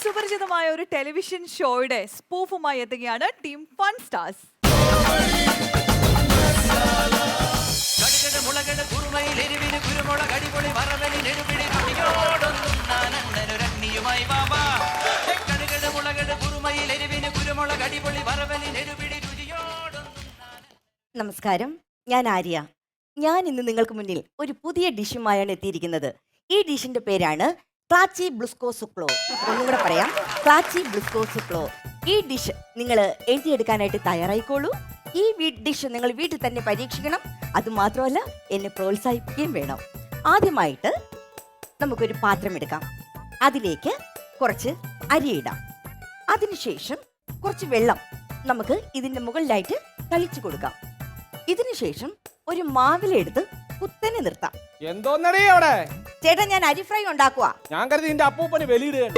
സുപരിചിതമായ ഒരു ടെലിവിഷൻ ഷോയുടെ സ്പൂഫുമായി എത്തുകയാണ് ടീം ഫൺ സ്റ്റാർസ്. നമസ്കാരം, ഞാൻ ആര്യ. ഞാൻ ഇന്ന് നിങ്ങൾക്ക് മുന്നിൽ ഒരു പുതിയ ഡിഷുമായാണ് എത്തിയിരിക്കുന്നത്. ഈ ഡിഷിന്റെ പേരാണ് ക്ലാച്ചി ബ്ലുസ്കോ സുക്ലോ. ഒന്നും കൂടെ പറയാം, ക്ലാച്ചി ബ്ലുസ്കോ സുക്ലോ. ഈ ഡിഷ് നിങ്ങൾ എഴുതിയെടുക്കാനായിട്ട് തയ്യാറായിക്കോളൂ. ഈ ഡിഷ് നിങ്ങൾ വീട്ടിൽ തന്നെ പരീക്ഷിക്കണം. അതുമാത്രമല്ല, എന്നെ പ്രോത്സാഹിപ്പിക്കുകയും വേണം. ആദ്യമായിട്ട് നമുക്കൊരു പാത്രം എടുക്കാം. അതിലേക്ക് കുറച്ച് അരിയിടാം. അതിനുശേഷം കുറച്ച് വെള്ളം നമുക്ക് ഇതിന്റെ മുകളിലായിട്ട് തളിച്ചു കൊടുക്കാം. ഇതിനുശേഷം ഒരു മാവിലെടുത്ത് കുത്തനെ നിർത്താം. എന്തോന്നടേ അവിടെ ചേട്ടാ, ഞാൻ അരി ഫ്രൈ ഉണ്ടാക്കുക. ഞാൻ കരുതി നിന്റെ അപ്പൂപ്പന് വെളിയിടുകയാണ്.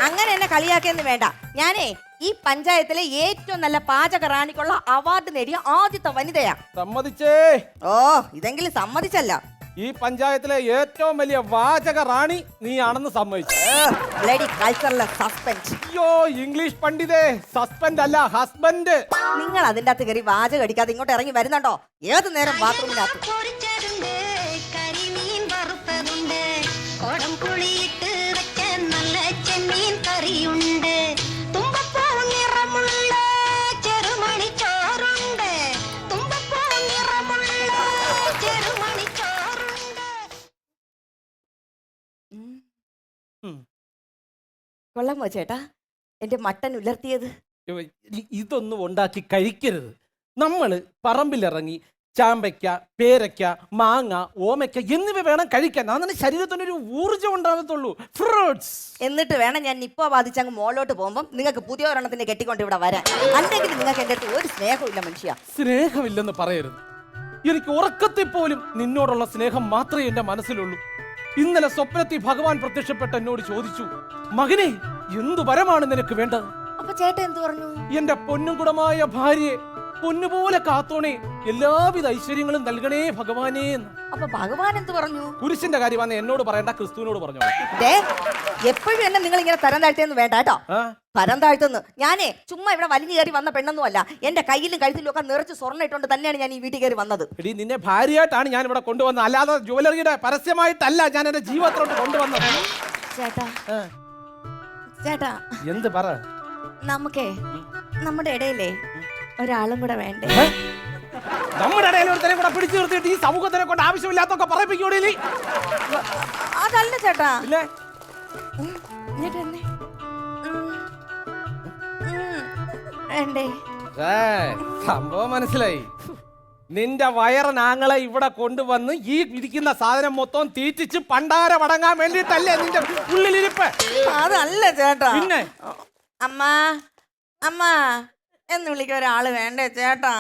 അങ്ങനെ എന്നെ കളിയാക്കിയെന്ന് വേണ്ട. ഞാനേ ഈ പഞ്ചായത്തിലെ ഏറ്റവും നല്ല പാചക റാണിക്കുള്ള അവാർഡ് നേടിയ ആദ്യത്തെ വനിതയാ. സമ്മതിച്ചേ. ഓ, ഇതെങ്കിലും സമ്മതിച്ചല്ല. ഈ പഞ്ചായത്തിലെ ഏറ്റവും വലിയ വാചക റാണി നീ ആണെന്ന് സമ്മതിച്ചു. അയ്യോ, ഇംഗ്ലീഷ് പണ്ഡിതേ, സസ്പെൻഡ് അല്ല ഹസ്ബൻഡ്. നിങ്ങൾ അതിന്റെ അകത്ത് കയറി വാചകം അടിക്കാതെ ഇങ്ങോട്ട് ഇറങ്ങി വരുന്നുണ്ടോ? ഏത് നേരം ബാത്റൂമിനകത്ത്. കൊള്ളാമോ ചേട്ടാ എന്റെ മട്ടൻ ഉലർത്തിയത്? ഇതൊന്നും ഉണ്ടാക്കി കഴിക്കരുത്. നമ്മള് പറമ്പിലിറങ്ങി ചാമ്പയ്ക്ക, പേരയ്ക്ക, മാങ്ങ, ഓമയ്ക്ക എന്നിവ വേണം കഴിക്കാൻ. അങ്ങനെ ശരീരത്തിനൊരു ഊർജ്ജം ഉണ്ടാകത്തുള്ളൂ. ഫ്രൂട്ട്സ്. എന്നിട്ട് വേണം ഞാൻ നിപ്പ ബാധിച്ച് അങ്ങ് മോളോട്ട് പോകുമ്പോൾ നിങ്ങൾക്ക് പുതിയ ഒരെണ്ണത്തിന് കെട്ടിക്കൊണ്ട് ഇവിടെ വരാൻ. അല്ലെങ്കിൽ നിങ്ങൾക്ക് എൻ്റെ അടുത്ത് ഒരു സ്നേഹമില്ല മനുഷ്യ. സ്നേഹമില്ലെന്ന് പറയരുത്. എനിക്ക് ഉറക്കത്തിൽ പോലും നിന്നോടുള്ള സ്നേഹം മാത്രമേ എന്റെ മനസ്സിലുള്ളൂ. ഇന്നലെ സ്വപ്നത്തിൽ ഭഗവാൻ പ്രത്യക്ഷപ്പെട്ട് എന്നോട് ചോദിച്ചു, മകനെ, എന്തു വരമാണ് നിനക്ക് വേണ്ടത്? അപ്പൊ ചേട്ടൻ എന്ത് പറഞ്ഞു? എന്റെ പൊന്നുകുടമായ ഭാര്യയെ പൊന്നുപോലെ കാത്തോണേ, എല്ലാവിധ ഐശ്വര്യങ്ങളും നൽകണേ ഭഗവാനേ. അപ്പൊ ഭഗവാൻ എന്ത് പറഞ്ഞു? കുരിശിന്റെ കാര്യമാണ് എന്നോട് പറയണ്ട, ക്രിസ്തുവിനോട് പറഞ്ഞു. എപ്പോഴും എന്നെ നിങ്ങൾ ഇങ്ങനെ തരം താഴ്ത്തിയെന്ന് വേണ്ട കേട്ടോ. തരം താഴ്ത്തുന്നു. ഞാനേ ചുമ്മാ ഇവിടെ വലിഞ്ഞു കയറി വന്ന പെണ്ണൊന്നും അല്ല. എന്റെ കയ്യിലും കഴുത്തിലും ഒക്കെ നിറച്ച് സ്വർണ്ണം ഇട്ടുകൊണ്ട് തന്നെയാണ് ഞാൻ ഈ വീട്ടിൽ കയറി വന്നത്. എടി, നിന്നെ ഭാര്യയായിട്ടാണ് ഞാൻ ഇവിടെ കൊണ്ടുവന്നത്, അല്ലാതെ ജ്വല്ലറിയുടെ പരസ്യമായിട്ടല്ല ഞാൻ എന്റെ ജീവിതത്തിലോട്ട് കൊണ്ടുവന്നത്. ചേട്ടാ ചേട്ടാ, എന്ത് പറ? നമുക്കേ നമ്മുടെ ഇടയിലേ ഒരാളും കൂടെ വേണ്ടേ? നമ്മുടെ ഇടയിൽ ഒരുത്തനെ കൂടെ പിടിച്ചു നിർത്തിയിട്ട് ഈ സമൂഹത്തിനെ കൊണ്ട് ആവശ്യമില്ലാത്തൊക്കെ പറയിപ്പിക്കൂടെ? അതല്ല ചേട്ടാ. ഇല്ലേ? സംഭവം മനസ്സിലായി. നിന്റെ വയറനാങ്ങളെ ഇവിടെ കൊണ്ടുവന്ന് ഈ ഇരിക്കുന്ന സാധനം മൊത്തം തീറ്റിച്ച് പണ്ടാര വടങ്ങാൻ വേണ്ടിട്ടല്ലേ നിന്റെ ഉള്ളിലിരിപ്പ്? അതല്ല ചേട്ടാ. പിന്നെ അമ്മ അമ്മ എന്ന് വിളിക്കാൻ ഒരാള് വേണ്ടേ ചേട്ടാ?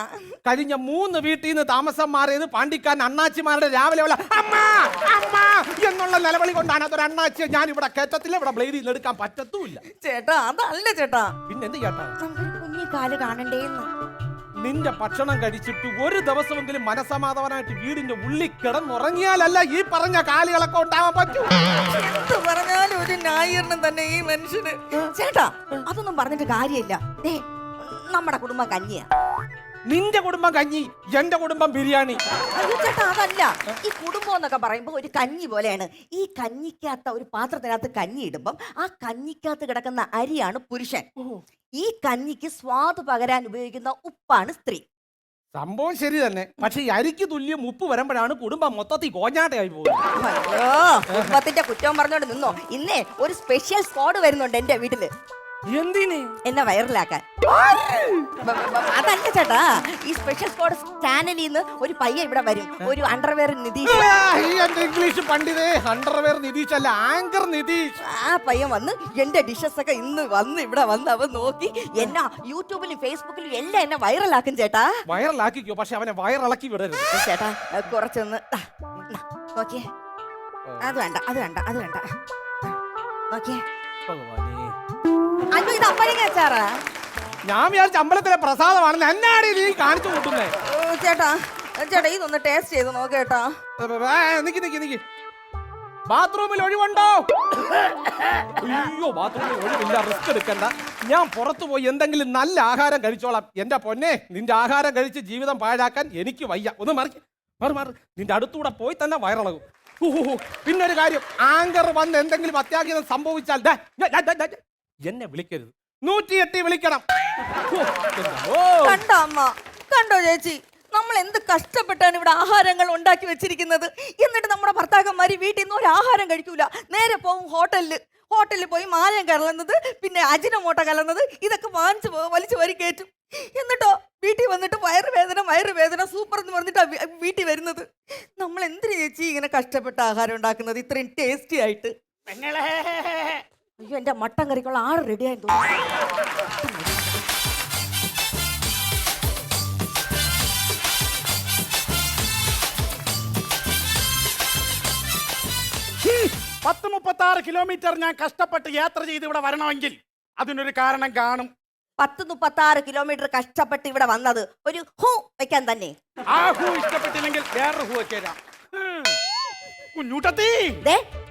കഴിഞ്ഞ 3 വീട്ടിൽ നിന്ന് താമസം മാറിയത് പാണ്ടിക്കാൻ അണ്ണാച്ചിമാരുടെ രാവിലെ അമ്മ അമ്മ എന്നുള്ള നിലവിളി കൊണ്ടാണ്. അതൊരു അണ്ണാച്ചിയെ ഞാൻ ഇവിടെ കയറ്റത്തില്ല, ഇവിടെ ബ്ലേഡിൽ നിന്ന് എടുക്കാൻ പറ്റത്തുമില്ല ചേട്ടാ. അതല്ല ചേട്ടാ. പിന്നെ എന്ത് ചേട്ടാ? കുഞ്ഞി കാല് കാണണ്ടേന്ന്. നിന്റെ ഭക്ഷണം കഴിച്ചിട്ട് ഒരു ദിവസമെങ്കിലും മനസമാധാനമായിട്ട് വീടിന്റെ ഉള്ളിൽ കിടന്നുറങ്ങിയാലല്ല ഈ പറഞ്ഞ കാലുകളൊക്കെ ഉണ്ടാവാൻ പറ്റൂ. എന്ത് പറഞ്ഞാലും ഒരു ന്യായീകരണം തന്നെ ഈ മനുഷ്യന്. ചേട്ടാ, അതൊന്നും പറഞ്ഞിട്ട് കാര്യമില്ല. നമ്മുടെ കുടുംബം കഞ്ഞിയാ. നിന്റെ കുടുംബം കഞ്ഞി, എന്റെ കുടുംബം ബിരിയാണി. അയ്യോ ചേട്ടാ, അതല്ല. ഈ കുടുംബം എന്നൊക്കെ പറയുമ്പോ ഒരു കഞ്ഞി പോലെയാണ്. ഈ കഞ്ഞിക്കകത്ത് ഒരു പാത്രത്തിനകത്ത് കഞ്ഞി ഇടുമ്പം ആ കഞ്ഞിക്കകത്ത് കിടക്കുന്ന അരിയാണ് പുരുഷൻ. ഈ കഞ്ഞിക്ക് സ്വാദ് പകരാൻ ഉപയോഗിക്കുന്ന ഉപ്പാണ് സ്ത്രീ. സംഭവം ശരി തന്നെ. പക്ഷെ ഈ അരിക്ക് തുല്യം ഉപ്പ് വരുമ്പോഴാണ് കുടുംബം മൊത്തത്തിൽ കോഞ്ഞാട്ടയായി പോകുന്നത്. അയ്യോ, കുടുംബത്തിന്റെ കുറ്റം പറഞ്ഞോണ്ട് നിന്നോ. ഇന്നേ ഒരു സ്പെഷ്യൽ സ്ക്വാഡ് വരുന്നുണ്ട് എന്റെ വീട്ടില്. എന്തിന്? എന്നെ വൈറലാക്കാൻ. അതല്ല ചേട്ടാ, ഈ സ്പെഷ്യൽ സ്ക്വാഡ് ചാനലിൽ നിന്ന് ഒരു പയ്യ ഇവിടെ വരും. ഒരു അണ്ടർവെയർ നിതീഷ്. ഇംഗ്ലീഷ് പണ്ഡിതേ, അണ്ടർവെയർ നിതീഷ് അല്ല, ആങ്കർ നിതീഷ്. ആ പയ്യൻ വന്ന് എന്റെ ഡിഷസ് ഒക്കെ ഇന്ന് വന്ന് ഇവിടെ വന്ന് അവൻ നോക്കി എന്നെ യൂട്യൂബിലും ഫേസ്ബുക്കിലും എല്ലാം എന്നെ വൈറലാക്കും ചേട്ടാ. വൈറലാക്കിക്കോ, പക്ഷെ അവനെ വൈറലാക്കി വിടരുത് ചേട്ടാ. കുറച്ചൊന്ന് നോക്കിയേ. അത് വേണ്ട, അത് വേണ്ട, അത് വേണ്ട. നോക്കിയേ. അയ്യോ, ഇത് അപ്പഴേക്ക് വെച്ചാറാ. ഞാൻ വിചാരിച്ച അമ്പലത്തിലെ പ്രസാദമാണെന്ന്. എന്നാടി നീ കാണിച്ചു കൂട്ടുന്നേ? ചേട്ടാ ചേട്ടാ, ഇതൊന്ന് ടേസ്റ്റ് ചെയ്ത് നോക്കേട്ടാ. നിക്ക് നിക്ക് നിക്ക്. ബാത്റൂമിൽ ഒഴിവുണ്ടോ? അയ്യോ, ബാത്റൂമിൽ ഒഴിവില്ല, റിസ്ക് എടുക്കണ്ട. ഞാൻ പുറത്തു പോയി എന്തെങ്കിലും നല്ല ആഹാരം കഴിച്ചോളാം. എന്റെ പൊന്നെ, നിന്റെ ആഹാരം കഴിച്ച് ജീവിതം പാഴാക്കാൻ എനിക്ക് വയ്യ. ഒന്ന് മാറി നിന്റെ അടുത്തൂടെ പോയി തന്നെ വയറിളകും. പിന്നൊരു കാര്യം, ആങ്കർ വന്ന് എന്തെങ്കിലും അത്യാഹിതം സംഭവിച്ചാൽ എന്നെ വിളിക്കരുത്, 108 വിളിക്കണം. കണ്ടോ അമ്മ, കണ്ടോ ചേച്ചി, നമ്മൾ എന്ത് കഷ്ടപ്പെട്ടാണ് ഇവിടെ ആഹാരങ്ങൾ ഉണ്ടാക്കി വെച്ചിരിക്കുന്നത്. എന്നിട്ട് നമ്മുടെ ഭർത്താക്കന്മാര് വീട്ടിൽ നിന്ന് ഒരു ആഹാരം കഴിക്കൂല, നേരെ പോകും ഹോട്ടലിൽ പോയി മായം കലർന്നത്, പിന്നെ അജിനമോട്ട കലർന്നത്, ഇതൊക്കെ വലിച്ചു വരി കയറ്റും. എന്നിട്ടോ വീട്ടിൽ വന്നിട്ട് വയറുവേദന സൂപ്പർ എന്ന് പറഞ്ഞിട്ടാ വീട്ടിൽ വരുന്നത്. നമ്മൾ എന്തിനു ചേച്ചി ഇങ്ങനെ കഷ്ടപ്പെട്ട ആഹാരം ഉണ്ടാക്കുന്നത് ഇത്രയും ടേസ്റ്റി ആയിട്ട്? അയ്യോ, എന്റെ മട്ടൻ കറിക്കുള്ള ആൾ റെഡിയായി തോന്നുന്നു. 36 കിലോമീറ്റർ ഞാൻ കഷ്ടപ്പെട്ട് യാത്ര ചെയ്ത് ഇവിടെ വരണമെങ്കിൽ അതിനൊരു കാരണം കാണും. 36 കിലോമീറ്റർ കഷ്ടപ്പെട്ട് ഇവിടെ വന്നത് ഒരു ഹൂ വെക്കാൻ തന്നെ. ആ ഹൂ ഇഷ്ടപ്പെട്ടില്ലെങ്കിൽ വേറൊരു ഹൂ വെക്കാം. കുഞ്ഞൂട്ടത്തി,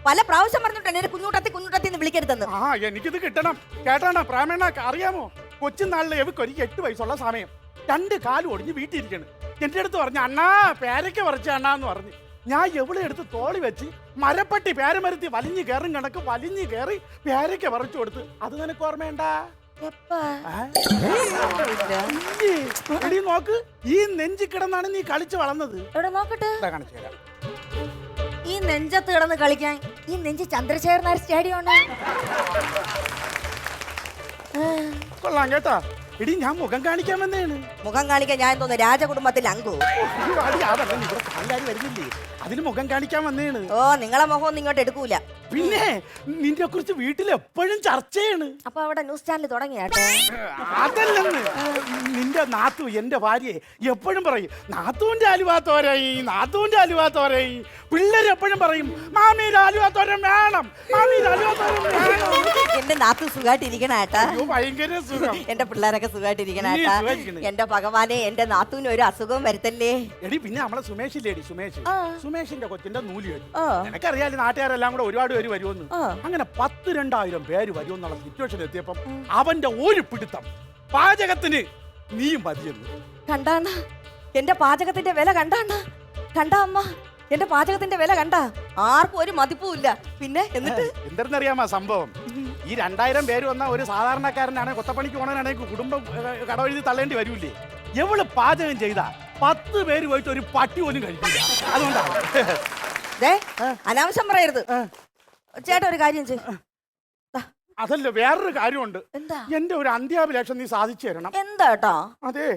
പല പ്രാവശ്യം പറഞ്ഞിട്ടുണ്ട് എന്നെ കുഞ്ഞൂട്ടത്തി എന്ന് വിളിക്കരുതെന്ന്. ആ, എനിക്കിത് കിട്ടണം. കേട്ടാണോ പ്രാമേണ, അറിയാമോ, കൊച്ചുനാളിലെ എവക്ക് ഒരു 8 വയസ്സുള്ള സമയം 2 കാലും ഒടിഞ്ഞ് വീട്ടിൽ ഇരിക്കണം. എന്റെ അടുത്ത് പറഞ്ഞു, അണ്ണാ പേരയ്ക്ക പറിച്ച അണ്ണാന്ന് പറഞ്ഞു. ഞാൻ എവിടെ എടുത്ത് തോളി വെച്ച് മരപ്പട്ടി പേരമരത്തി വലിഞ്ഞു കയറും കണക്ക് വലിഞ്ഞു കയറി പേരയ്ക്ക പറിച്ചു കൊടുത്ത്. അത് നിനക്ക് ഓർമ്മയുണ്ടാ? എടി നോക്ക്, ഈ നെഞ്ചി കിടന്നാണ് നീ കളിച്ചു വളർന്നത്. എവിടെ നോക്കട്ടെ, കാണിച്ചു തരാം. ഈ നെഞ്ചത്ത് കിടന്ന് കളിക്കാൻ ഈ നെഞ്ച് ചന്ദ്രശേഖർ നായർ സ്റ്റേഡിയം ഉണ്ട്. കൊള്ളാം കേട്ടാ. എടി ഞാൻ മുഖം കാണിക്കാൻ വന്നേണ്. മുഖം കാണിക്കാൻ ഞാൻ തോന്നുന്നു രാജകുടുംബത്തിൽ അങ്കു. അതല്ല, ഇവിടെ കാലാരി വരുന്നില്ലേ, അതിന് മുഖം കാണിക്കാൻ വന്നേണ്. ഓ, നിങ്ങളെ മുഖം ഒന്നും ഇങ്ങോട്ട് എടുക്കൂല. പിന്നെ നിന്നെ കുറിച്ച് വീട്ടിൽ എപ്പോഴും ചർച്ചയാണ്. അപ്പൊ അവിടെ ന്യൂസ് ചാനൽ തുടങ്ങിയാട്ടെ. അതല്ലെന്ന്, നിന്റെ നാത്തു എന്റെ ഭാര്യയെ എപ്പോഴും പറയും നാത്തൂന്റെ അലുവാത്തോരായി. പിള്ളേര് എപ്പോഴും പറയും മാമിയുടെ അലുവാത്തോരം വേണം, മാമിയുടെ അലുവാത്തോരം വേണം. എന്റെ നാത്തു സുഖമായിട്ടിരിക്കണേട്ടാ. ഭയങ്കര സുഖം. എന്റെ പിള്ളേരൊക്കെ സുഖമായിട്ടിരിക്കണേട്ടാ. എന്റെ ഭഗവാനെ, എന്റെ നാത്തൂന് ഒരു അസുഖവും വരുത്തല്ലേ. എടി പിന്നെ നമ്മളെ സുമേഷില്ലേടി, സുമേഷിന്റെ കൊച്ചിന്റെ നൂല് കെട്ടി. എനിക്കറിയാലോ നാട്ടുകാരെല്ലാം കൂടെ ഒരുപാട് പേര് വരുമെന്ന്. അങ്ങനെ 10,000-2000 പേര് വരുമെന്നുള്ള സിറ്റുവേഷൻ എത്തിയപ്പം അവന്റെ ഒരു പിടുത്തം പാചകത്തിന് നീ മതിയെന്ന്. കണ്ടാണ് എന്റെ പാചകത്തിന്റെ വില, കണ്ടാ അമ്മ, എന്റെ പാചകത്തിന്റെ വില കണ്ടാ? ആർക്കും ഒരു മതിപ്പുമില്ല. പിന്നെ എന്നിട്ട് എന്തെന്നറിയാമോ സംഭവം? ഈ 2000 പേര് വന്ന ഒരു സാധാരണക്കാരനാണെങ്കിൽ കൊത്തപ്പണിക്ക് പോകണമെങ്കിൽ കുടുംബം കടവഴുതി തള്ളേണ്ടി വരൂലേ? എവള് പാചകം ചെയ്ത 10 പേര് പോയിട്ട് ഒരു പട്ടി പോലും കഴിക്കില്ല. അതുകൊണ്ടാണ്. അനാവശ്യം പറയരുത് ചേട്ടാ. ഒരു കാര്യം ചെയ്യ്. അതല്ല, വേറൊരു കാര്യമുണ്ട്. എന്താ? എന്റെ ഒരു അന്ത്യാഭിലാഷം നീ സാധിച്ചു തരണം. എന്താ കേട്ടോ? അതെ,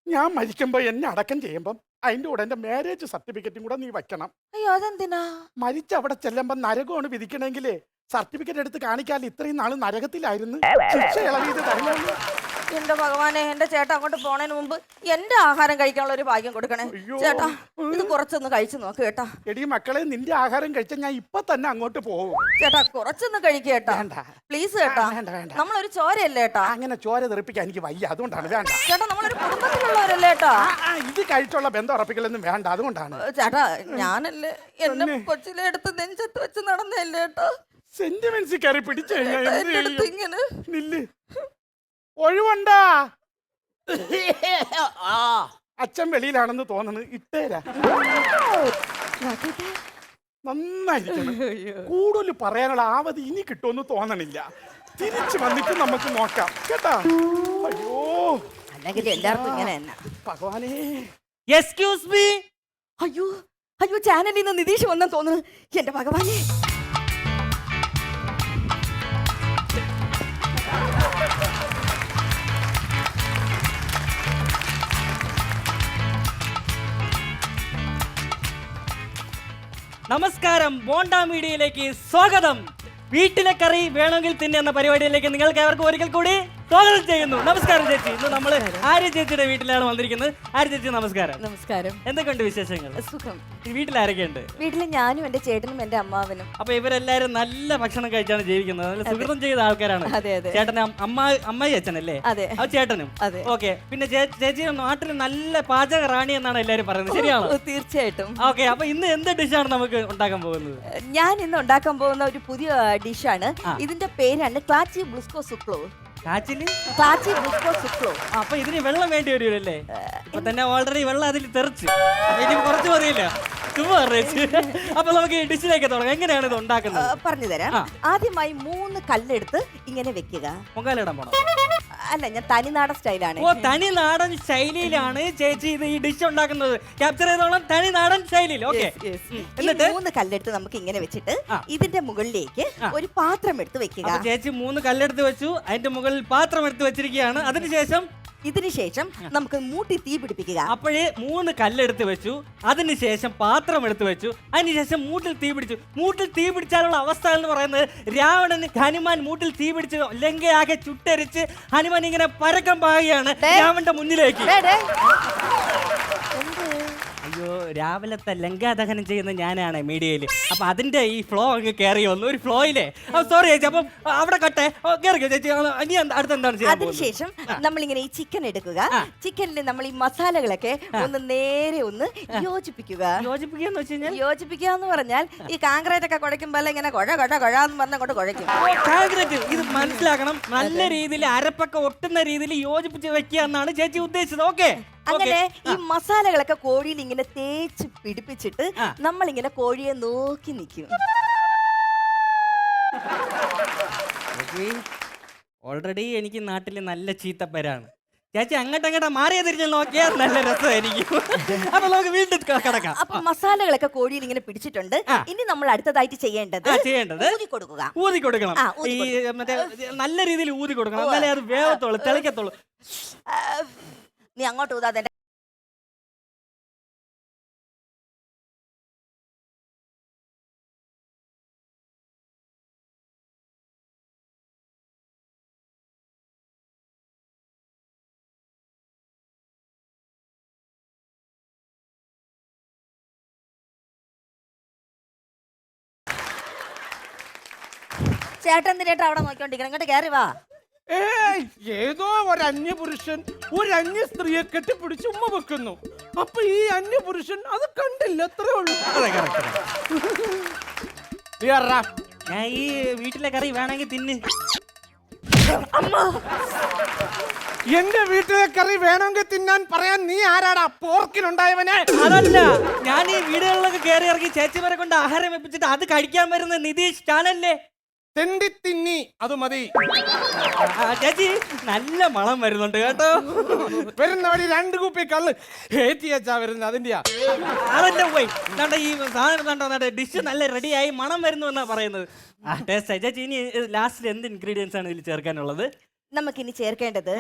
ഞാൻ മരിക്കുമ്പോ എന്നെ അടക്കം ചെയ്യുമ്പം അതിന്റെ കൂടെ എന്റെ മാരേജ് സർട്ടിഫിക്കറ്റും കൂടെ നീ വെക്കണം. അയ്യോ, അതെന്തിനാ? മരിച്ച അവിടെ ചെല്ലുമ്പോ നരകമാണ് വിധിക്കണമെങ്കിലേ സർട്ടിഫിക്കറ്റ് എടുത്ത് കാണിക്കാൽ ഇത്രയും നാള് നരകത്തിലായിരുന്നു, ശിക്ഷ ഇളവിയത് തരണം. എന്റെ ഭഗവാനെ, എന്റെ ചേട്ടാ അങ്ങോട്ട് പോണതിന് മുമ്പ് എന്റെ ആഹാരം കഴിക്കാനുള്ള ഒരു ഭാഗ്യം കൊടുക്കണേ ചേട്ടാ. ഇത് കുറച്ചൊന്ന് കഴിച്ചു നോക്ക് കേട്ടാ. എടി മക്കളെ, നിന്റെ ആഹാരം കഴിച്ചാൽ ഞാൻ ഇപ്പൊ തന്നെ അങ്ങോട്ട് പോകും ചേട്ടാ. കുറച്ചൊന്ന് കഴിക്കേട്ടാ പ്ലീസ് ചേട്ടാ. നമ്മളൊരു ചോരയല്ലേ ചേട്ടാ? അങ്ങനെ ചോര തെറിപ്പിക്കാൻ എനിക്ക് വയ്യ, അതുകൊണ്ടാണ്. വേണ്ട ചേട്ടാ, നമ്മളൊരു കുടുംബത്തിലുള്ളവരല്ലേ ചേട്ടാ? ഇത് കഴിച്ചുള്ള ബന്ധം ഉറപ്പിക്കലൊന്നും വേണ്ട, അതുകൊണ്ടാണ്. ചേട്ടാ, ഞാനല്ലേ എന്നെ കൊച്ചിലെ എടുത്ത് നെഞ്ചത്ത് വെച്ച് നടന്നല്ലേ ചേട്ടാ? സെന്റിമെന്റ്സ് കയറി പിടിച്ചു ഇങ്ങനെ നില്ല്. ഒഴിവുണ്ടാ? അച്ഛൻ വെളിയിലാണെന്ന് തോന്നുന്നു, ഇട്ടേരാ. നന്നായിരിക്കണം. കൂടുതൽ പറയാനുള്ള ആവതി ഇനി കിട്ടുമെന്ന് തോന്നണില്ല. തിരിച്ചു വന്നിട്ട് നമുക്ക് നോക്കാം കേട്ടാ. അയ്യോ, അല്ലെങ്കിൽ എല്ലാവർക്കും ഇങ്ങനെ തന്നെ. ഭഗവാനേ, എക്സ്ക്യൂസ് മീ. അയ്യോ ചാനലിൽ നിന്ന് നിതീഷ് വന്നെന്ന് തോന്നുന്നു. എന്റെ ഭഗവാനേ, നമസ്കാരം, ബോണ്ട മീഡിയയിലേക്ക് സ്വാഗതം. വീട്ടിലെ കറി വേണമെങ്കിൽ തിന്നെ എന്ന പരിപാടിയിലേക്ക് നിങ്ങൾക്ക് ഏവർക്കും ഒരിക്കൽ കൂടി സ്വാഗതം ചെയ്യുന്നു. നമസ്കാരം ചേച്ചി. ഇന്ന് നമ്മൾ ആര്യ ചേച്ചിയുടെ വീട്ടിലാണ് വന്നിരിക്കുന്നത്. ആര്യ ചേച്ചി നമസ്കാരം. നമസ്കാരം. എന്തൊക്കെയുണ്ട് വിശേഷങ്ങൾ? സുഖം. ഈ വീട്ടിലാരൊക്കെയുണ്ട്? വീട്ടിൽ ഞാനും എന്റെ ചേട്ടനും എന്റെ അമ്മാവനും. അപ്പൊ ഇവരെല്ലാരും നല്ല ഭക്ഷണം കഴിച്ചാണ് ജീവിക്കുന്നത്. നല്ല സുഹൃതം ചെയ്ത ആൾക്കാരാണ്. അതെ, അതെ. ചേട്ടന് അമ്മായി അച്ഛനല്ലേ? അതെ. ആ ചേട്ടനും. അതെ. ഓക്കെ. പിന്നെ ചേച്ചി നാട്ടിൽ നല്ല പാചക റാണി എന്നാണ് എല്ലാരും പറയുന്നത്. ശരിയാണോ? തീർച്ചയായിട്ടും. ഓക്കെ. അപ്പൊ ഇന്ന് എന്ത് ഡിഷാണ് നമുക്ക് ഉണ്ടാക്കാൻ പോകുന്നത്? ഞാൻ ഇന്ന് ഉണ്ടാക്കാൻ പോകുന്ന ഒരു പുതിയ ഡിഷാണ്. ഇതിന്റെ പേരാണ് ക്ലാച്ചി ബ്ലുസ്കോ സുക്ലോ. കാച്ചില്? ക്ലാച്ചി ബ്ലുസ്കോ സുക്ലോ. അപ്പൊ ഇതിന് വെള്ളം വേണ്ടി വരുമല്ലേ? ഇപ്പൊ തന്നെ ഓൾറെഡി വെള്ളം അതിൽ തെറിച്ച്. അപ്പൊ ഇനി കുറച്ച് മതിയില്ല. അപ്പൊ നമുക്ക് ഈ ഡിഷിലേക്ക് തുടങ്ങാം. എങ്ങനെയാണ് ഇത് ഉണ്ടാക്കുന്നത്? പറഞ്ഞു തരാം. ആദ്യമായി 3 കല്ലെടുത്ത് ഇങ്ങനെ വെക്കുക. പൊങ്കാലിടാൻ പോണം? അല്ല, ഞാൻ തനിനാടൻ സ്റ്റൈലാണ്. ഓ, തനിനാടൻ ശൈലിയിലാണ് ചേച്ചി ഇത് ഈ ഡിഷ് ഉണ്ടാക്കുന്നത്. ക്യാപ്ചർ ചെയ്തോളാം, തനിനാടൻ ശൈലിയിൽ. ഓക്കെ. എന്നിട്ട് 3 കല്ലെടുത്ത് നമുക്ക് ഇങ്ങനെ വെച്ചിട്ട് ഇതിന്റെ മുകളിലേക്ക് ഒരു പാത്രം എടുത്ത് വെക്കുക. ചേച്ചി 3 കല്ലെടുത്ത് വെച്ചു, അതിന്റെ മുകളിൽ പാത്രം എടുത്ത് വെച്ചിരിക്കുകയാണ്. ഇതിനുശേഷം നമുക്ക് മൂട്ടി തീ പിടിപ്പിക്കുക. അപ്പോഴേ 3 കല്ലെടുത്ത് വെച്ചു, അതിനുശേഷം പാത്രം എടുത്ത് വെച്ചു, അതിനുശേഷം മൂട്ടിൽ തീ പിടിച്ചു. മൂട്ടിൽ തീ പിടിച്ചാലുള്ള അവസ്ഥ എന്ന് പറയുന്നത് രാവണന് ഹനുമാൻ മൂട്ടിൽ തീ പിടിച്ച് ലങ്കയാകെ ചുട്ടരിച്ച് ഹനുമാൻ ഇങ്ങനെ പരക്കം പാകുകയാണ് രാവണന്റെ മുന്നിലേക്ക്. അയ്യോ, രാവിലത്തെ ലങ്കാദഹനം ചെയ്യുന്ന ഞാനാണ് മീഡിയയില്. അപ്പൊ അതിന്റെ ഈ ഫ്ലോ അങ്ങ് കയറി വന്നു ഒരു ഫ്ലോയിലെ. സോറി ചേച്ചി. അപ്പം അവിടെ കട്ടെ കയറിക്കോ ചേച്ചി. ഇനി അടുത്ത് എന്താണ് ചെയ്യുന്നത്? അതിനുശേഷം നമ്മളിങ്ങനെ ഈ ചിക്കൻ എടുക്കുക. ചിക്കനിൽ നമ്മൾ ഈ മസാലകളൊക്കെ ഒന്ന് നേരെ ഒന്ന് യോജിപ്പിക്കുക. യോജിപ്പിക്കുക എന്ന് വെച്ച് കഴിഞ്ഞാൽ? യോജിപ്പിക്കുക എന്ന് പറഞ്ഞാൽ ഈ കാങ്ക്രീറ്റ് ഒക്കെ കുഴയ്ക്കുമ്പോൾ ഇങ്ങനെ കൊഴന്ന് പറഞ്ഞ കൊണ്ട് കുഴയ്ക്കും. കാങ്ക്രീറ്റ് ഇത് മനസ്സിലാക്കണം. നല്ല രീതിയിൽ അരപ്പൊക്കെ ഒട്ടുന്ന രീതിയിൽ യോജിപ്പിച്ച് വെക്കുക എന്നാണ് ചേച്ചി ഉദ്ദേശിച്ചത്. ഓക്കെ. അങ്ങനെ ഈ മസാലകളൊക്കെ കോഴിയിൽ ഇങ്ങനെ തേച്ച് പിടിപ്പിച്ചിട്ട് നമ്മളിങ്ങനെ കോഴിയെ നോക്കി നിൽക്കും. ഓൾറെഡി എനിക്ക് നാട്ടിൽ നല്ല ചീത്തപ്പേരാണ്. ചേച്ചി അങ്ങോട്ടങ്ങോട്ട് മാറിയ തിരിഞ്ഞ് നോക്കിയാൽ നല്ല രസമായിരിക്കും. അപ്പൊ നമുക്ക് വീണ്ടും കിടക്കാം. അപ്പൊ മസാലകളൊക്കെ കോഴിയിൽ ഇങ്ങനെ പിടിച്ചിട്ടുണ്ട്. ഇനി നമ്മൾ അടുത്തതായിട്ട് ചെയ്യേണ്ടത് ഊതി കൊടുക്കുക. ഊതി കൊടുക്കണം. ഈ മറ്റേ നല്ല രീതിയിൽ ഊതി കൊടുക്കണം. എന്നാലേ അത് വേവത്തുള്ളൂ, തിളക്കത്തുള്ളൂ. നീ അങ്ങോട്ട് ഊതാതെ. ചേട്ടൻ ചേട്ടാ അവിടെ നോക്കിക്കൊണ്ടിരിക്കണം. ഇങ്ങോട്ട് കയറി വാ. ഏതോ ഒരു അന്യപുരുഷൻ ഒരു അന്യ സ്ത്രീയെ കെട്ടിപ്പിടിച്ച് ഉമ്മ വെക്കുന്നു. അപ്പൊ ഈ അന്യപുരുഷൻ അത് കണ്ടില്ല, അത്രേ ഉള്ളൂ. ഞാൻ ഈ വീട്ടിലെ കറി വേണമെങ്കിൽ തിന്ന്. എന്റെ വീട്ടിലെ കറി വേണമെങ്കിൽ തിന്നാൻ പറയാൻ നീ ആരാടാ? പോർക്കിനുണ്ടായവനെ? അതല്ല, ഞാൻ ഈ വീടുകളിലൊക്കെ കയറി ഇറങ്ങി ചേച്ചിമാരെ കൊണ്ട് ആഹാരം വെപ്പിച്ചിട്ട് അത് കഴിക്കാൻ വരുന്ന നിതീഷ് ചാനല്ലേ? തെണ്ടി തിന്നി, അത് മതി. ചേച്ചി നല്ല മണം വരുന്നുണ്ട് കേട്ടോ. വരുന്ന വഴി 2 കുപ്പി കള്ള് ഏറ്റിയച്ചാ വരുന്നത്. അതിന്റെയാ? അതെന്റെ പോയി. ഈ സാധനം ഡിഷ് നല്ല റെഡിയായി മണം വരുന്നു എന്നാ പറയുന്നത്. ടേസ്റ്റ്. ചേച്ചി ഇനി ലാസ്റ്റിൽ എന്ത് ഇൻഗ്രീഡിയൻസ് ആണ് ഇതിൽ ചേർക്കാനുള്ളത്? നമുക്കിനി ചേർക്കേണ്ടത്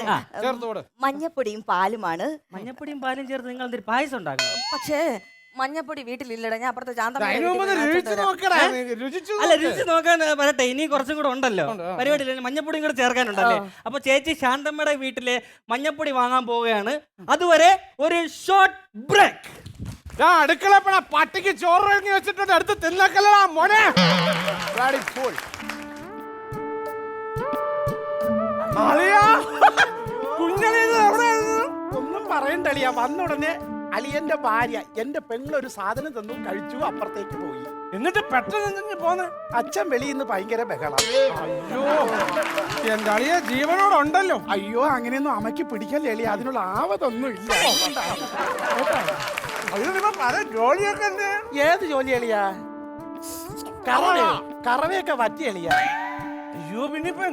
മഞ്ഞപ്പൊടിയും പാലുമാണ്. മഞ്ഞപ്പൊടിയും പാലും ചേർത്ത് നിങ്ങൾ എന്തൊരു പായസം ഉണ്ടാക്കണം? പക്ഷേ മഞ്ഞപ്പൊടി വീട്ടിലില്ലടാ. ഞാൻ അപ്പുറത്തെ അല്ല, രുചി നോക്കാൻ വരട്ടെ. ഇനി കുറച്ചും കൂടെ ഉണ്ടല്ലോ പരിപാടി. മഞ്ഞപ്പൊടിയും കൂടെ ചേർക്കാനുണ്ടല്ലേ? അപ്പൊ ചേച്ചി ശാന്തമ്മയുടെ വീട്ടിലെ മഞ്ഞപ്പൊടി വാങ്ങാൻ പോവുകയാണ്. അതുവരെ ഒരു ഷോർട്ട് ബ്രേക്ക്. അടുക്കളപ്പണ പട്ടിക്ക് ചോറ് ഇറങ്ങി വെച്ചിട്ടുണ്ട്. അടുത്ത് തിന്നക്കല്ലടാ മോനെ. ഒന്നും പറയണ്ടളിയാ. വന്ന ഉടനെ അലിയന്റെ ഭാര്യ എന്റെ പെങ്ങളൊരു സാധനം തന്നു, കഴിച്ചു, അപ്പുറത്തേക്ക് പോയി. എന്നിട്ട് പെട്ടെന്ന് പോന്നെ. അച്ഛൻ വെളിയിൽ നിന്ന് ഭയങ്കര ബഹളം. അയ്യോ, എന്റെ അളിയ ജീവനോടുണ്ടല്ലോ. അയ്യോ, അങ്ങനെയൊന്നും അമ്മയ്ക്ക് പിടിക്കല്ലേ അളിയ. അതിനുള്ള ആവതൊന്നും ഇല്ല. ജോലിയൊക്കെ ഏത് ജോലി അളിയാ? കറവയൊക്കെ വറ്റി അളിയ. അയ്യോ, പിന്നെ ഇപ്പൊ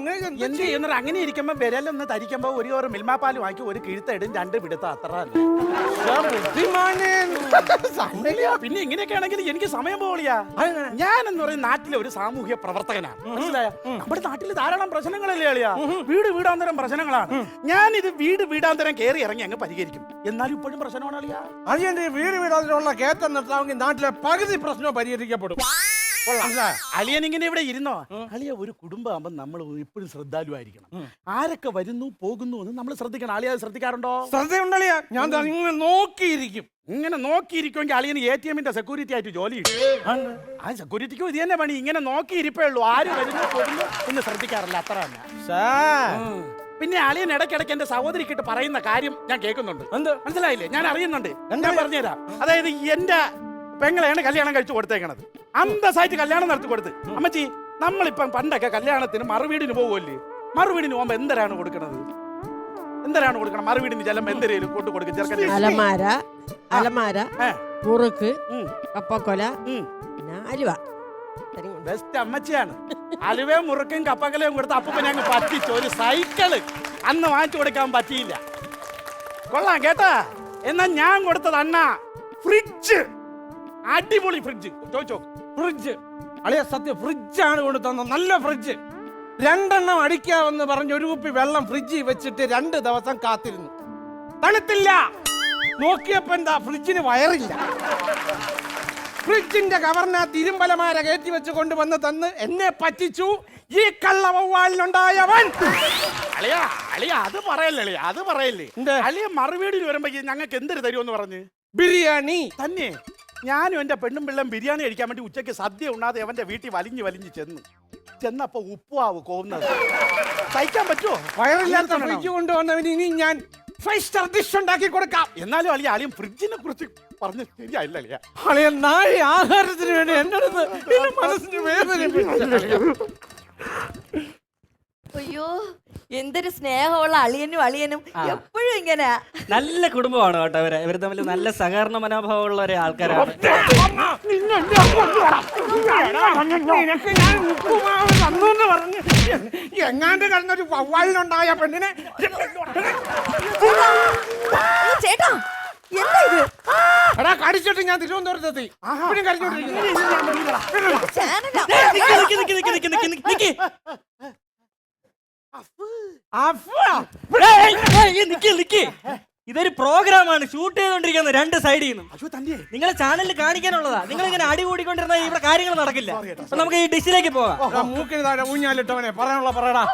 എന്ത് ചെയ്യുന്നത്? അങ്ങനെ ഇരിക്കുമ്പോ വിരലൊന്ന് തരിക്കുമ്പോ ഒരു മിൽമാപ്പാല് വാങ്ങി ഒരു കിഴുത്തിടും, 2 പിടുത്ത അത്ര. പിന്നെ ഇങ്ങനെയൊക്കെ ആണെങ്കിൽ എനിക്ക് സമയം പോളിയാ. ഞാൻ എന്ന് പറയുന്ന നാട്ടിലെ ഒരു സാമൂഹ്യ പ്രവർത്തകനാണ്. മനസ്സിലായ? നമ്മുടെ നാട്ടിൽ ധാരാളം പ്രശ്നങ്ങളല്ലേ അളിയാ? വീടാന്തരം പ്രശ്നങ്ങളാണ്. ഞാനിത് വീടാന്തരം കയറി ഇറങ്ങി അങ്ങ് പരിഹരിക്കും. എന്നാലും ഇപ്പോഴും പ്രശ്നമാണ് അളിയാ. അളിയന്റെ വീടാന്തരമുള്ള കേറ്റം നിർത്താമെങ്കിൽ നാട്ടിലെ പകുതി പ്രശ്നവും പരിഹരിക്കപ്പെടും. അളിയൻ ഇങ്ങനെ ഇവിടെ ഇരുന്നോ? അളിയ ഒരു കുടുംബമാകുമ്പോ നമ്മൾ എപ്പോഴും ശ്രദ്ധാലുവായിരിക്കണം. ആരൊക്കെ വരുന്നു പോകുന്നു എന്ന് നമ്മൾ ശ്രദ്ധിക്കണം. അളിയ ശ്രദ്ധിക്കാറുണ്ടോ? ശ്രദ്ധയുണ്ടളിയാ, ഞാൻ ദാ ഇങ്ങനെ നോക്കിയിരിക്കും. ഇങ്ങനെ നോക്കിയിരിക്കുമെങ്കിൽ അളിയന് ATM-ന്റെ സെക്യൂരിറ്റി ആയിട്ട് ജോലി കിട്ടും. ആ സെക്യൂരിറ്റിക്കും ഇത് തന്നെ പണി. ഇങ്ങനെ നോക്കിയിരിപ്പേ ഉള്ളൂ. ആര് വരുന്നു പോകുന്നു എന്ന് ശ്രദ്ധിക്കാറില്ല, അത്ര തന്നെ. പിന്നെ അളിയൻ ഇടയ്ക്കിടയ്ക്ക് എന്റെ സഹോദരിക്കിട്ട് പറയുന്ന കാര്യം ഞാൻ കേൾക്കുന്നുണ്ട്. മനസ്സിലായില്ലേ? ഞാൻ അറിയുന്നുണ്ട്. ഞാൻ പറഞ്ഞുതരാം. അതായത് എന്റെ പെങ്ങളെയാണ് കല്യാണം കഴിച്ചു കൊടുത്തേക്കണത്. അന്തസ്സായിട്ട് കല്യാണം നടത്തി കൊടുത്ത്. അമ്മച്ചി, നമ്മളിപ്പം പണ്ടൊക്കെ കല്യാണത്തിന് മറുവീടിന് പോകുമല്ലേ? മറുവീടിന് പോകുമ്പോ എന്തരാണ് കൊടുക്കണത്? എന്തരാണ് കൊടുക്കണം? മറുവീടിന് ചെല്ലുമ്പോ എന്തെങ്കിലും കൊണ്ട് കൊടുക്കും ചെറുക്കൻ? അലമാര, മുറുക്ക്, കപ്പക്കൊല, പിന്നെ അലുവ. ബെസ്റ്റ് അമ്മച്ചിയാണ്. അലുവയും മുറുക്കും കപ്പക്കലയും കൊടുത്ത് അപ്പൂപ്പനെ അങ്ങ് പറ്റിച്ചു. ഒരു സൈക്കിള് അന്ന് വാങ്ങിച്ചു കൊടുക്കാൻ പറ്റിയില്ല. കൊള്ളാം കേട്ടാ. എന്നാ ഞാൻ കൊടുത്തത് അണ്ണാ ഫ്രിഡ്ജ്. അടിപൊളി ഫ്രിഡ്ജ്. ചോദിച്ചോ. ഫ്രിഡ്ജ് അളിയ, സത്യം ഫ്രിഡ്ജാണ് കൊണ്ട് തന്നത്. നല്ല ഫ്രിഡ്ജ്. 2 എണ്ണം അടിക്കാമെന്ന് പറഞ്ഞ് ഒരു കുപ്പി വെള്ളം ഫ്രിഡ്ജിൽ വെച്ചിട്ട് 2 ദിവസം കാത്തിരുന്നു. തണുത്തില്ല. നോക്കിയപ്പോ എന്താ, ഫ്രിഡ്ജിന് വയറില്ല. ഫ്രിഡ്ജിന്റെ കവറിനകത്ത് ഇരുമ്പലമാര കയറ്റി വെച്ച് കൊണ്ടുവന്ന് തന്ന് എന്നെ പറ്റിച്ചു ഈ കള്ള വവ്വാലിനുണ്ടായവൻ. അളിയ അളിയ അത് പറയല്ലേ, അത് പറയല്ലേ. അളിയ മറുവീടിൽ വരുമ്പോ ഞങ്ങൾക്ക് എന്തൊരു തരുമെന്ന് പറഞ്ഞ്? ബിരിയാണി തന്നെ. ഞാനും എന്റെ പെണ്ണും പിള്ളം ബിരിയാണി കഴിക്കാൻ വേണ്ടി ഉച്ചയ്ക്ക് സദ്യ ഉണ്ണാതെ അവന്റെ വീട്ടിൽ വലിഞ്ഞ് ചെന്നപ്പോ ഉപ്പുവാവ് കോവുന്നത് സഹിക്കാൻ പറ്റുമോ? വയറില്ലാത്ത ഫ്രിഡ്ജ് കൊണ്ടുവന്നവന് ഇനി ഞാൻ 5 സ്റ്റാർ ഡിഷ് ഉണ്ടാക്കി കൊടുക്കാം. എന്നാലും അളിയും ഫ്രിഡ്ജിനെ കുറിച്ച് പറഞ്ഞ് ശരിയായില്ല അളിയ. അളിയ, നാളെ ആഹാരത്തിന് വേണ്ടി എന്റെ അടുത്ത് എന്റെ മനസ്സിന് വേദന. അയ്യോ, എന്തൊരു സ്നേഹമുള്ള അളിയനും എപ്പോഴും ഇങ്ങനെ. നല്ല കുടുംബമാണ് കേട്ടോ ഇവർ തമ്മിൽ നല്ല സഹകരണ മനോഭാവമുള്ള ഒരു ആൾക്കാരാണ്. എങ്ങാണ്ട് കിടന്നൊരു വവ്വാലിനുണ്ടായ പെണ്ണിനെ ചേട്ടാ, എന്താ ഇത്? എടാ, കടിച്ചിട്ട് ഞാൻ തിരുവനന്തപുരത്തെത്തി. ഇതൊരു പ്രോഗ്രാമാണ്, ഷൂട്ട് ചെയ്തോണ്ടിരിക്കുന്നത് 2 സൈഡിൽ നിന്നും. നിങ്ങളെ ചാനലിൽ കാണിക്കാനുള്ളതാ. നിങ്ങൾ ഇങ്ങനെ അടി കൂടിക്കൊണ്ടിരുന്ന ഇവിടെ കാര്യങ്ങൾ നടക്കില്ല. അപ്പൊ നമുക്ക് ഈ ഡിഷിലേക്ക് പോകാം. മൂക്കിന് താഴെ ഊഞ്ഞാലിട്ടവനെ പറയാനുള്ള പറയടാ.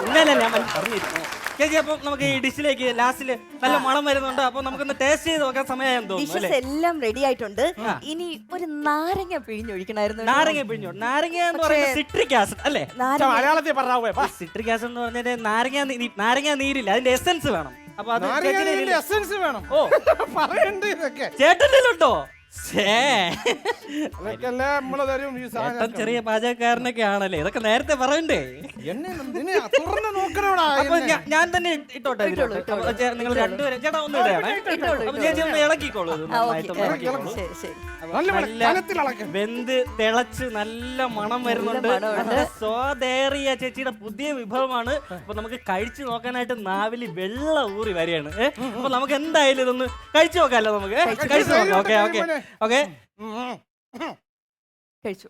ഇല്ലല്ല, ഞാൻ പറഞ്ഞിരുന്നു ചേച്ചി. അപ്പൊ നമുക്ക് ഈ ഡിഷിലേക്ക് ലാസ്റ്റില് നല്ല മണം വരുന്നുണ്ട്. അപ്പൊ നമുക്കൊന്ന് ടേസ്റ്റ് ചെയ്ത് നോക്കാൻ സമയം തോന്നുന്നു. ഡിഷസ് എല്ലാം റെഡി ആയിട്ടുണ്ട്. ഇനി ഒരു നാരങ്ങ പിഴിഞ്ഞൊഴിക്കണമായിരുന്നു. നാരങ്ങ പിഴിഞ്ഞോ? നാരങ്ങ എന്ന് പറയുന്നത് സിട്രിക് ആസിഡ് അല്ലേ? മലയാളത്തിൽ പറഞ്ഞാവേ. സിട്രിക് ആസിഡ് എന്ന് പറഞ്ഞാൽ നാരങ്ങ നീരില്ല, അതിന്റെ എസൻസ് വേണം. അപ്പൊ അത് എസൻസ് വേണം. ഓ, പറയണ്ടേ ഇതൊക്കെ? ചേട്ടനിലുണ്ടോ? ചെറിയ പാചകക്കാരനൊക്കെ ആണല്ലേ, ഇതൊക്കെ നേരത്തെ പറയണ്ടേ? അപ്പൊ ഞാൻ തന്നെ ഇട്ടോട്ടെ. നിങ്ങൾ രണ്ടുപേരും ചേട്ടാ ഒന്ന് ഇടണേ. ചേച്ചി ഒന്ന് ഇളക്കിക്കോളൂ. വെന്ത് തിളച്ച് നല്ല മണം വരുന്നുണ്ട്. നല്ല സ്വാദേറിയ ചേച്ചിയുടെ പുതിയ വിഭവമാണ്. അപ്പൊ നമുക്ക് കഴിച്ചു നോക്കാനായിട്ട് നാവില് വെള്ള ഊറി വരികയാണ്. അപ്പൊ നമുക്ക് എന്തായാലും ഇതൊന്ന് കഴിച്ചു നോക്കാമല്ലോ. നമുക്ക് കഴിച്ചു നോക്കാം. ഓക്കെ ഓക്കെ ഓക്കെ, കഴിച്ചു.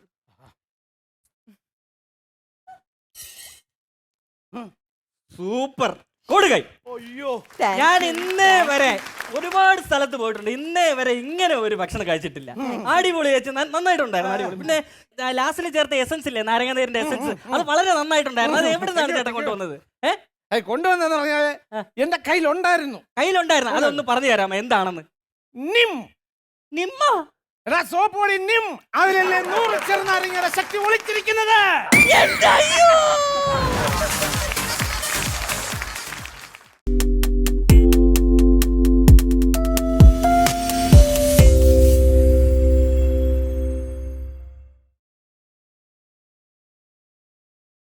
സൂപ്പർ കൊടുകൈ. ഞാൻ ഇന്നേ വരെ ഒരുപാട് സ്ഥലത്ത് പോയിട്ടുണ്ട്. ഇന്നേ വരെ ഇങ്ങനെ ഒരു ഭക്ഷണം കഴിച്ചിട്ടില്ല. അടിപൊളി ചേച്ചി, നന്നായിട്ടുണ്ടായിരുന്നു. അടിപൊളി. പിന്നെ ലാസ്റ്റിൽ ചേർത്ത എസൻസ് ഇല്ലേ, നാരങ്ങ നീരിന്റെ എസൻസ്, അത് വളരെ നന്നായിട്ടുണ്ടായിരുന്നു. അത് എവിടെ നിന്നാണ് ചേട്ടൻ കൊണ്ടുവന്നത്? കൊണ്ടുവന്നെന്ന് പറഞ്ഞാൽ എന്റെ കയ്യിലുണ്ടായിരുന്നു. അതൊന്ന് പറഞ്ഞു തരാമോ എന്താണെന്ന്? നിമ്മ സോപ്പോടി നിം, അതിലല്ലേ 100 ചെറുനാരങ്ങയുടെ ശക്തി ഒളിച്ചിരിക്കുന്നത്.